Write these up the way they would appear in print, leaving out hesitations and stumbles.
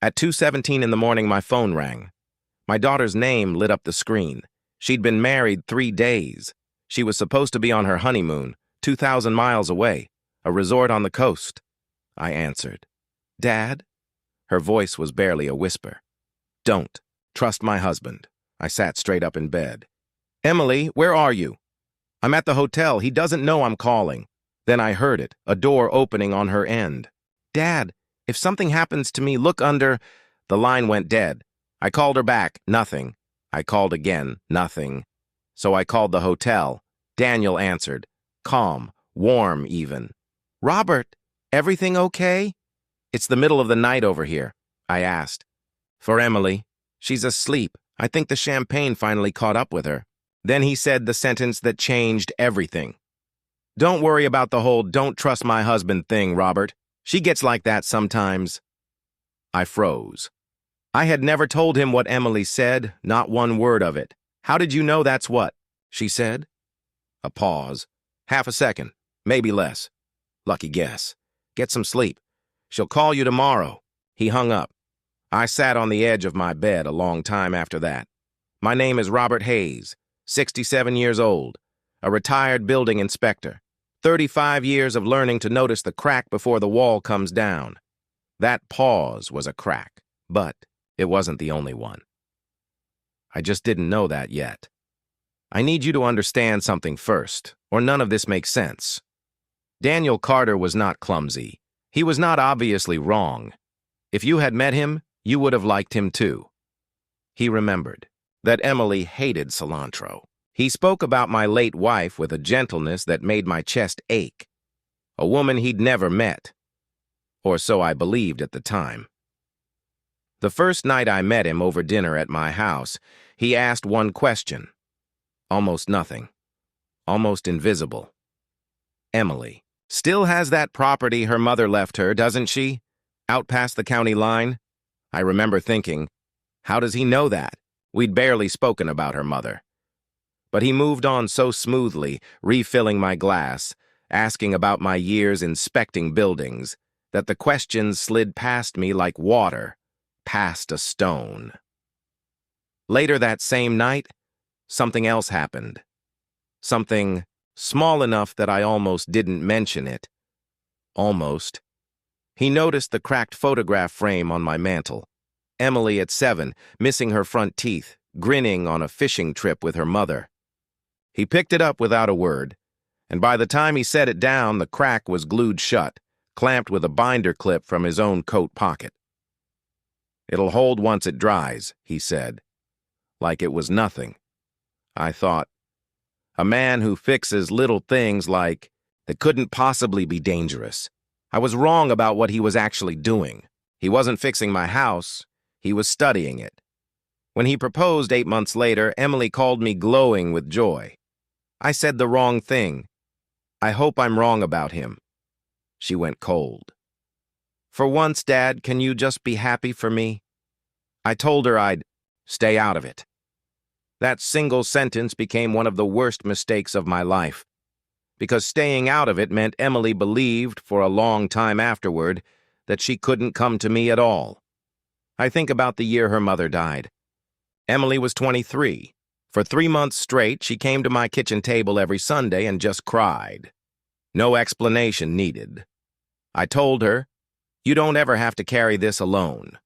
At 2:17 in the morning, my phone rang. My daughter's name lit up the screen. She'd been married 3 days. She was supposed to be on her honeymoon, 2,000 miles away, a resort on the coast. I answered. "Dad?" Her voice was barely a whisper. "Don't. Trust my husband." I sat straight up in bed. "Emily, where are you?" "I'm at the hotel. He doesn't know I'm calling." Then I heard it, a door opening on her end. "Dad, if something happens to me, look under." The line went dead. I called her back, nothing. I called again, nothing. So I called the hotel. Daniel answered, calm, warm even. "Robert, everything okay?" "It's the middle of the night over here," I asked. "For Emily. She's asleep. I think the champagne finally caught up with her." Then he said the sentence that changed everything. "Don't worry about the whole 'don't trust my husband' thing, Robert. She gets like that sometimes." I froze. I had never told him what Emily said, not one word of it. "How did you know that's what she said?" A pause. Half a second, maybe less. "Lucky guess. Get some sleep. She'll call you tomorrow." He hung up. I sat on the edge of my bed a long time after that. My name is Robert Hayes, 67 years old, a retired building inspector. 35 years of learning to notice the crack before the wall comes down. That pause was a crack, but it wasn't the only one. I just didn't know that yet. I need you to understand something first, or none of this makes sense. Daniel Carter was not clumsy. He was not obviously wrong. If you had met him, you would have liked him too. He remembered that Emily hated cilantro. He spoke about my late wife with a gentleness that made my chest ache. A woman he'd never met. Or so I believed at the time. The first night I met him over dinner at my house, he asked one question. Almost nothing. Almost invisible. "Emily still has that property her mother left her, doesn't she? Out past the county line?" I remember thinking, how does he know that? We'd barely spoken about her mother. But he moved on so smoothly, refilling my glass, asking about my years inspecting buildings, that the questions slid past me like water, past a stone. Later that same night, something else happened. Something small enough that I almost didn't mention it. Almost. He noticed the cracked photograph frame on my mantel. Emily at 7, missing her front teeth, grinning on a fishing trip with her mother. He picked it up without a word, and by the time he set it down, the crack was glued shut, clamped with a binder clip from his own coat pocket. "It'll hold once it dries," he said. Like it was nothing. I thought, a man who fixes little things like that couldn't possibly be dangerous. I was wrong about what he was actually doing. He wasn't fixing my house, he was studying it. When he proposed 8 months later, Emily called me glowing with joy. I said the wrong thing. "I hope I'm wrong about him." She went cold. "For once, Dad, can you just be happy for me?" I told her I'd stay out of it. That single sentence became one of the worst mistakes of my life, because staying out of it meant Emily believed for a long time afterward that she couldn't come to me at all. I think about the year her mother died. Emily was 23. For 3 months straight, she came to my kitchen table every Sunday and just cried. No explanation needed. I told her, "You don't ever have to carry this alone.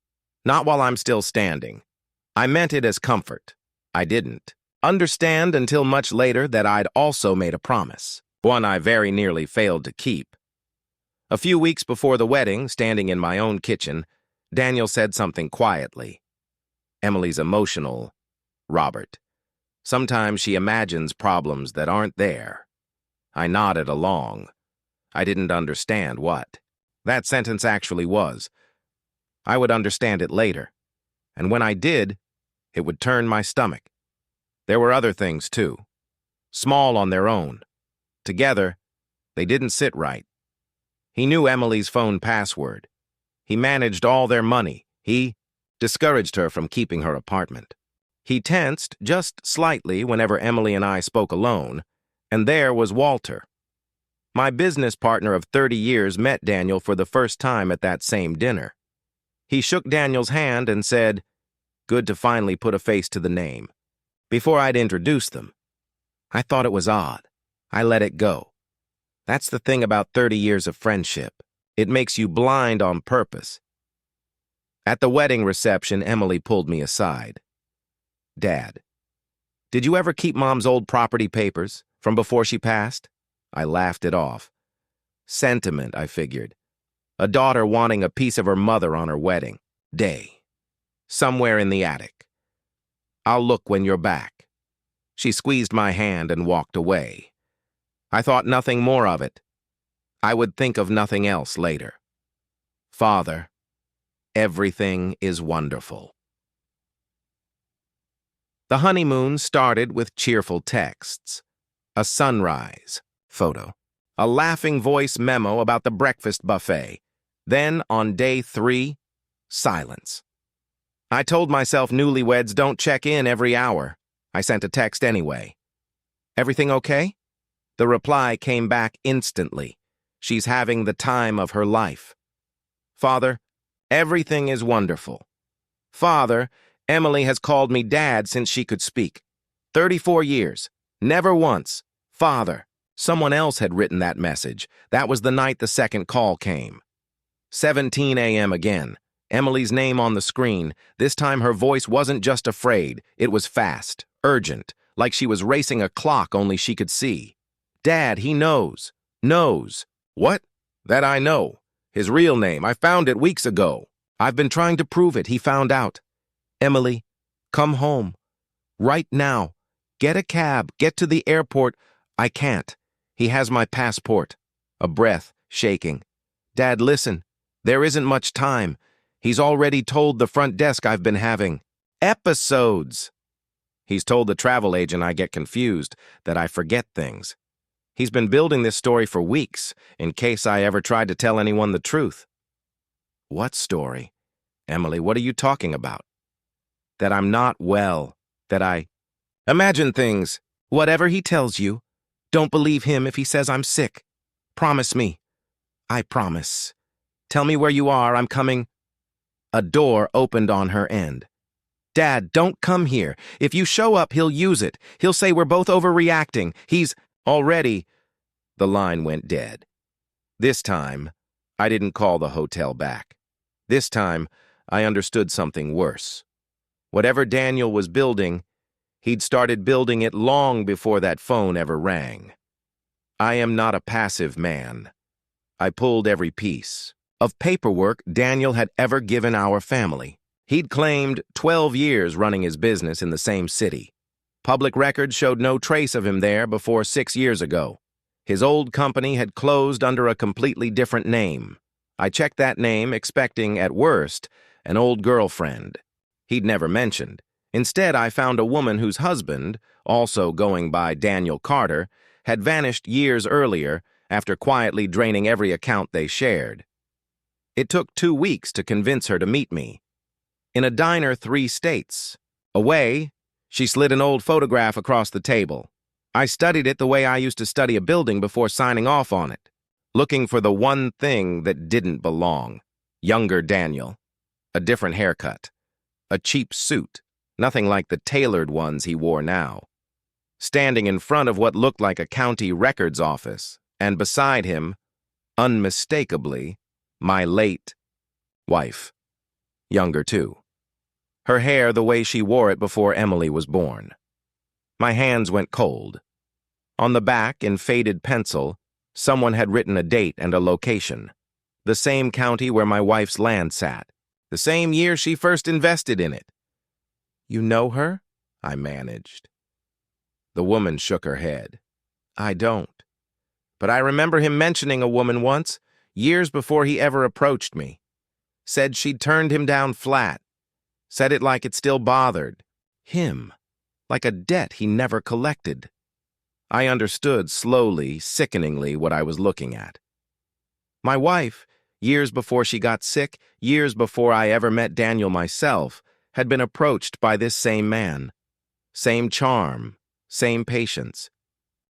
Not while I'm still standing." I meant it as comfort. I didn't understand until much later that I'd also made a promise, one I very nearly failed to keep. A few weeks before the wedding, standing in my own kitchen, Daniel said something quietly. "Emily's emotional, Robert. Sometimes she imagines problems that aren't there." I nodded along. I didn't understand what that sentence actually was. I would understand it later, and when I did, it would turn my stomach. There were other things, too. Small on their own. Together, they didn't sit right. He knew Emily's phone password. He managed all their money. He discouraged her from keeping her apartment. He tensed just slightly whenever Emily and I spoke alone, and there was Walter. My business partner of 30 years met Daniel for the first time at that same dinner. He shook Daniel's hand and said, "Good to finally put a face to the name." Before I'd introduced them, I thought it was odd. I let it go. That's the thing about 30 years of friendship. It makes you blind on purpose. At the wedding reception, Emily pulled me aside. "Dad, did you ever keep Mom's old property papers from before she passed?" I laughed it off. Sentiment, I figured. A daughter wanting a piece of her mother on her wedding day. Somewhere in the attic. "I'll look when you're back." She squeezed my hand and walked away. I thought nothing more of it. I would think of nothing else later. Father, everything is wonderful. The honeymoon started with cheerful texts. A sunrise photo. A laughing voice memo about the breakfast buffet. Then, on day 3, silence. I told myself newlyweds don't check in every hour. I sent a text anyway. "Everything okay?" The reply came back instantly. "She's having the time of her life." "Father, everything is wonderful." "Father, Emily has called me Dad since she could speak. 34 years. Never once. Father." Someone else had written that message. That was the night the second call came. 7:10 a.m. again. Emily's name on the screen. This time her voice wasn't just afraid. It was fast, urgent, like she was racing a clock only she could see. "Dad, he knows." "Knows." "What?" "That I know. His real name. I found it weeks ago. I've been trying to prove it. He found out." "Emily, come home. Right now. Get a cab. Get to the airport." "I can't. He has my passport." A breath, shaking. "Dad, listen. There isn't much time. He's already told the front desk I've been having episodes." He's told the travel agent I get confused, that I forget things. He's been building this story for weeks, in case I ever tried to tell anyone the truth. "What story?" "Emily, what are you talking about?" "That I'm not well. That I imagine things." "Whatever he tells you, don't believe him if he says I'm sick. Promise me." "I promise. Tell me where you are. I'm coming." A door opened on her end. "Dad, don't come here. If you show up, he'll use it. He'll say we're both overreacting. He's already..." The line went dead. This time, I didn't call the hotel back. This time, I understood something worse. Whatever Daniel was building, he'd started building it long before that phone ever rang. I am not a passive man. I pulled every piece of paperwork Daniel had ever given our family. He'd claimed 12 years running his business in the same city. Public records showed no trace of him there before 6 years ago. His old company had closed under a completely different name. I checked that name expecting, at worst, an old girlfriend. He'd never mentioned. Instead, I found a woman whose husband, also going by Daniel Carter, had vanished years earlier after quietly draining every account they shared. It took 2 weeks to convince her to meet me. In a diner 3 states away, she slid an old photograph across the table. I studied it the way I used to study a building before signing off on it, looking for the one thing that didn't belong. Younger Daniel. A different haircut. A cheap suit, nothing like the tailored ones he wore now. Standing in front of what looked like a county records office, and beside him, unmistakably, my late wife. Younger, too. Her hair the way she wore it before Emily was born. My hands went cold. On the back, in faded pencil, someone had written a date and a location. The same county where my wife's land sat. The same year she first invested in it. "You know her?" I managed. The woman shook her head. "I don't. But I remember him mentioning a woman once, years before he ever approached me. Said she'd turned him down flat. Said it like it still bothered him, like a debt he never collected." I understood slowly, sickeningly, what I was looking at. My wife, years before she got sick, years before I ever met Daniel myself, had been approached by this same man. Same charm, same patience.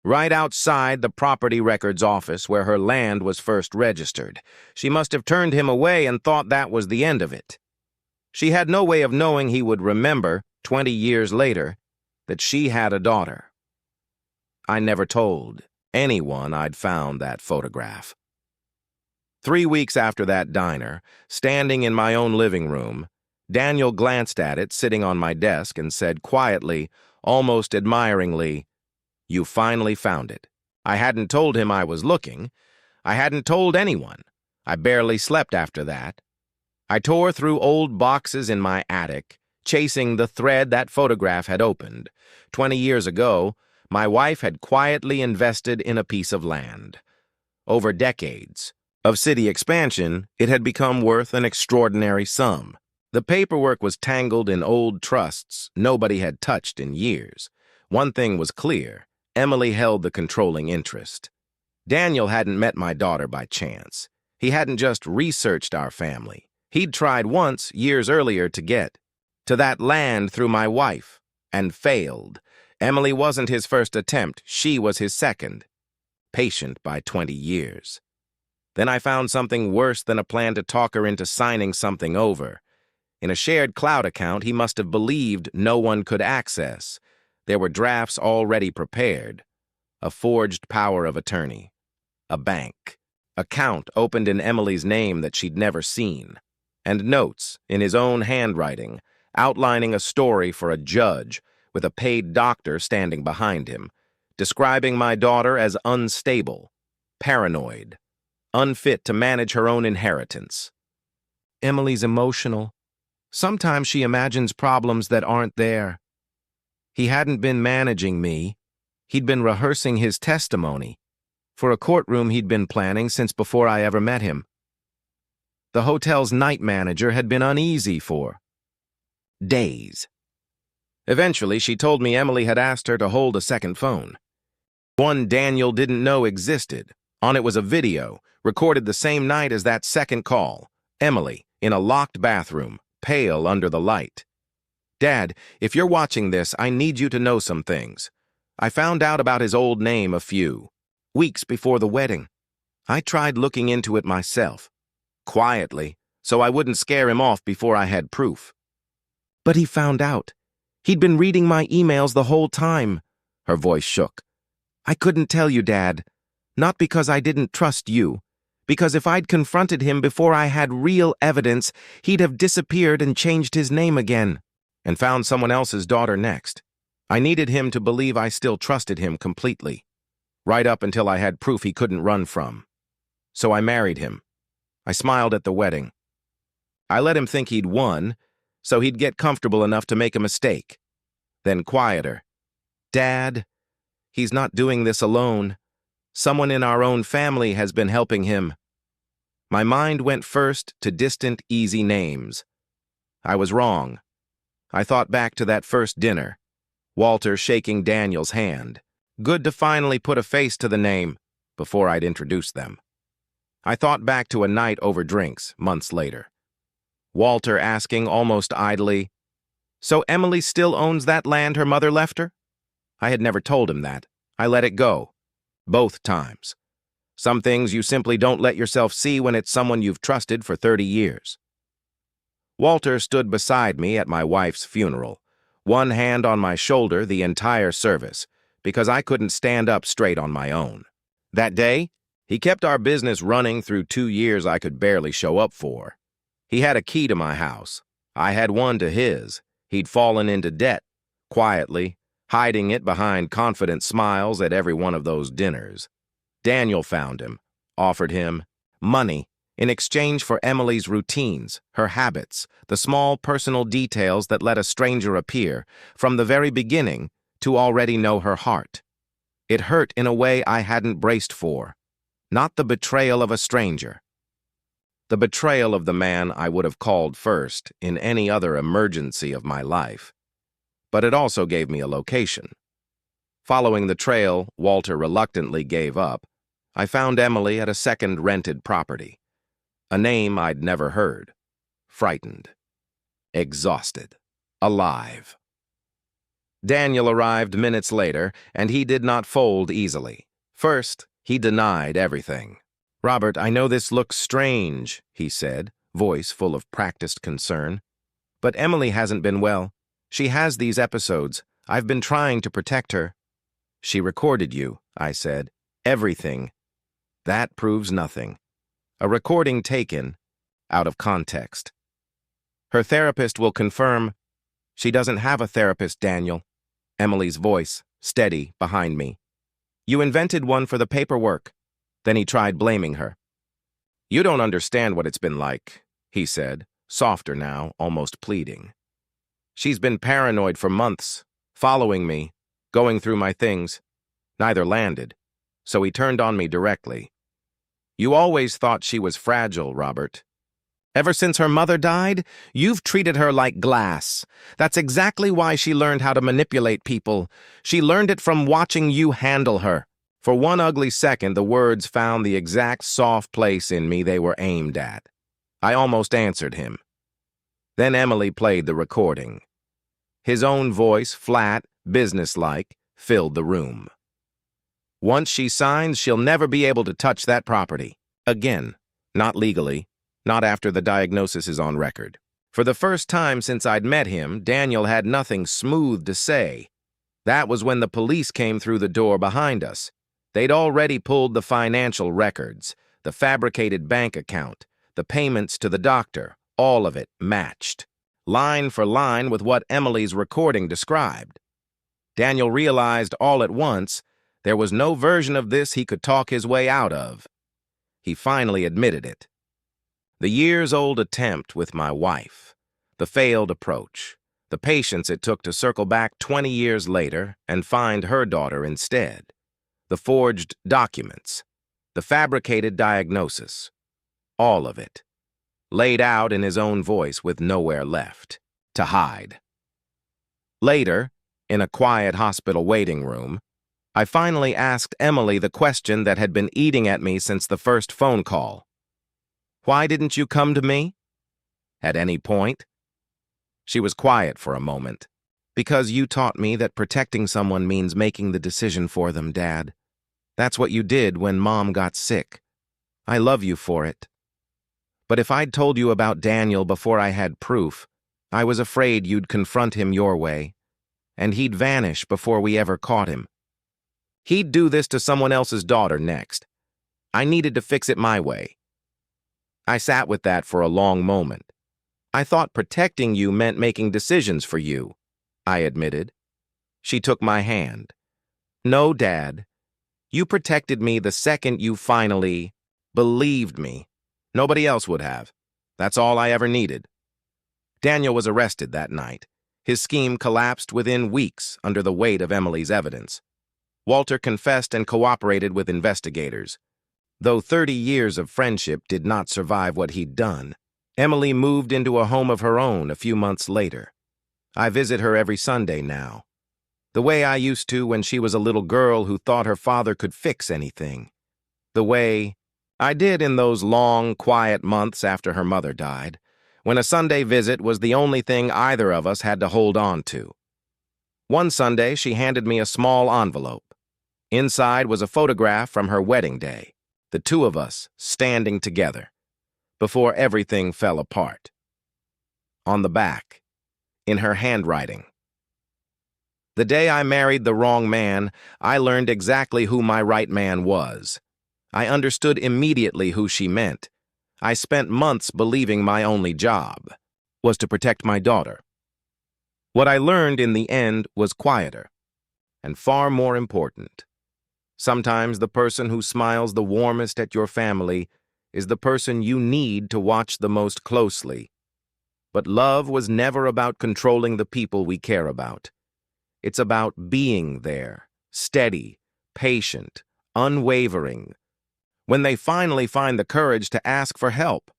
Right outside the property records office where her land was first registered. She must have turned him away and thought that was the end of it. She had no way of knowing he would remember, 20 years later, that she had a daughter. I never told anyone I'd found that photograph. 3 weeks after that diner, standing in my own living room, Daniel glanced at it sitting on my desk and said quietly, almost admiringly, "You finally found it." I hadn't told him I was looking. I hadn't told anyone. I barely slept after that. I tore through old boxes in my attic, chasing the thread that photograph had opened. 20 years ago, my wife had quietly invested in a piece of land. Over decades of city expansion, it had become worth an extraordinary sum. The paperwork was tangled in old trusts nobody had touched in years. One thing was clear: Emily held the controlling interest. Daniel hadn't met my daughter by chance. He hadn't just researched our family. He'd tried once, years earlier, to get to that land through my wife, and failed. Emily wasn't his first attempt, she was his second. Patient by 20 years. Then I found something worse than a plan to talk her into signing something over. In a shared cloud account he must have believed no one could access. There were drafts already prepared. A forged power of attorney. A bank. Account opened in Emily's name that she'd never seen. And notes, in his own handwriting, outlining a story for a judge, with a paid doctor standing behind him, describing my daughter as unstable, paranoid, unfit to manage her own inheritance. Emily's emotional. Sometimes she imagines problems that aren't there. He hadn't been managing me. He'd been rehearsing his testimony for a courtroom he'd been planning since before I ever met him. The hotel's night manager had been uneasy for days. Eventually, she told me Emily had asked her to hold a second phone. One Daniel didn't know existed. On it was a video, recorded the same night as that second call. Emily, in a locked bathroom, pale under the light. "Dad, if you're watching this, I need you to know some things. I found out about his old name a few weeks before the wedding. I tried looking into it myself, quietly, so I wouldn't scare him off before I had proof. But he found out. He'd been reading my emails the whole time." Her voice shook. "I couldn't tell you, Dad. Not because I didn't trust you. Because if I'd confronted him before I had real evidence, he'd have disappeared and changed his name again, and found someone else's daughter next. I needed him to believe I still trusted him completely, right up until I had proof he couldn't run from. So I married him. I smiled at the wedding. I let him think he'd won, so he'd get comfortable enough to make a mistake. Then quieter. Dad, he's not doing this alone. Someone in our own family has been helping him." My mind went first to distant, easy names. I was wrong. I thought back to that first dinner. Walter shaking Daniel's hand. Good to finally put a face to the name before I'd introduced them. I thought back to a night over drinks, months later. Walter asking almost idly, "So Emily still owns that land her mother left her?" I had never told him that. I let it go. Both times. Some things you simply don't let yourself see when it's someone you've trusted for 30 years. Walter stood beside me at my wife's funeral, one hand on my shoulder the entire service, because I couldn't stand up straight on my own. That day, he kept our business running through 2 years I could barely show up for. He had a key to my house. I had one to his. He'd fallen into debt, quietly, hiding it behind confident smiles at every one of those dinners. Daniel found him, offered him money in exchange for Emily's routines, her habits, the small personal details that let a stranger appear, from the very beginning, to already know her heart. It hurt in a way I hadn't braced for. Not the betrayal of a stranger. The betrayal of the man I would have called first in any other emergency of my life. But it also gave me a location. Following the trail Walter reluctantly gave up, I found Emily at a second rented property. A name I'd never heard. Frightened. Exhausted. Alive. Daniel arrived minutes later, and he did not fold easily. First, he denied everything. "Robert, I know this looks strange," he said, voice full of practiced concern. But Emily hasn't been well. She has these episodes. I've been trying to protect her. She recorded you, I said. Everything. That proves nothing. A recording taken out of context. Her therapist will confirm. She doesn't have a therapist, Daniel. Emily's voice, steady, behind me. You invented one for the paperwork. Then he tried blaming her. You don't understand what it's been like, he said, softer now, almost pleading. She's been paranoid for months, following me, going through my things. Neither landed, so he turned on me directly. You always thought she was fragile, Robert. Ever since her mother died, you've treated her like glass. That's exactly why she learned how to manipulate people. She learned it from watching you handle her. For one ugly second, the words found the exact soft place in me they were aimed at. I almost answered him. Then Emily played the recording. His own voice, flat, businesslike, filled the room. Once she signs, she'll never be able to touch that property. Again. Not legally. Not after the diagnosis is on record. For the first time since I'd met him, Daniel had nothing smooth to say. That was when the police came through the door behind us. They'd already pulled the financial records, the fabricated bank account, the payments to the doctor, all of it matched, line for line with what Emily's recording described. Daniel realized all at once there was no version of this he could talk his way out of. He finally admitted it. The years-old attempt with my wife, the failed approach, the patience it took to circle back 20 years later and find her daughter instead, the forged documents, the fabricated diagnosis, all of it, laid out in his own voice with nowhere left to hide. Later, in a quiet hospital waiting room, I finally asked Emily the question that had been eating at me since the first phone call. Why didn't you come to me? At any point? She was quiet for a moment. Because you taught me that protecting someone means making the decision for them, Dad. That's what you did when Mom got sick. I love you for it. But if I'd told you about Daniel before I had proof, I was afraid you'd confront him your way, and he'd vanish before we ever caught him. He'd do this to someone else's daughter next. I needed to fix it my way. I sat with that for a long moment. I thought protecting you meant making decisions for you, I admitted. She took my hand. No, Dad. You protected me the second you finally believed me. Nobody else would have. That's all I ever needed. Daniel was arrested that night. His scheme collapsed within weeks under the weight of Emily's evidence. Walter confessed and cooperated with investigators. Though 30 years of friendship did not survive what he'd done, Emily moved into a home of her own a few months later. I visit her every Sunday now, the way I used to when she was a little girl who thought her father could fix anything, the way I did in those long, quiet months after her mother died, when a Sunday visit was the only thing either of us had to hold on to. One Sunday, she handed me a small envelope. Inside was a photograph from her wedding day. The two of us standing together, before everything fell apart. On the back, in her handwriting. The day I married the wrong man, I learned exactly who my right man was. I understood immediately who she meant. I spent months believing my only job was to protect my daughter. What I learned in the end was quieter and far more important. Sometimes the person who smiles the warmest at your family is the person you need to watch the most closely. But love was never about controlling the people we care about. It's about being there, steady, patient, unwavering, when they finally find the courage to ask for help.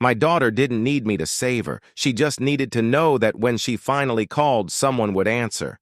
My daughter didn't need me to save her. She just needed to know that when she finally called, someone would answer.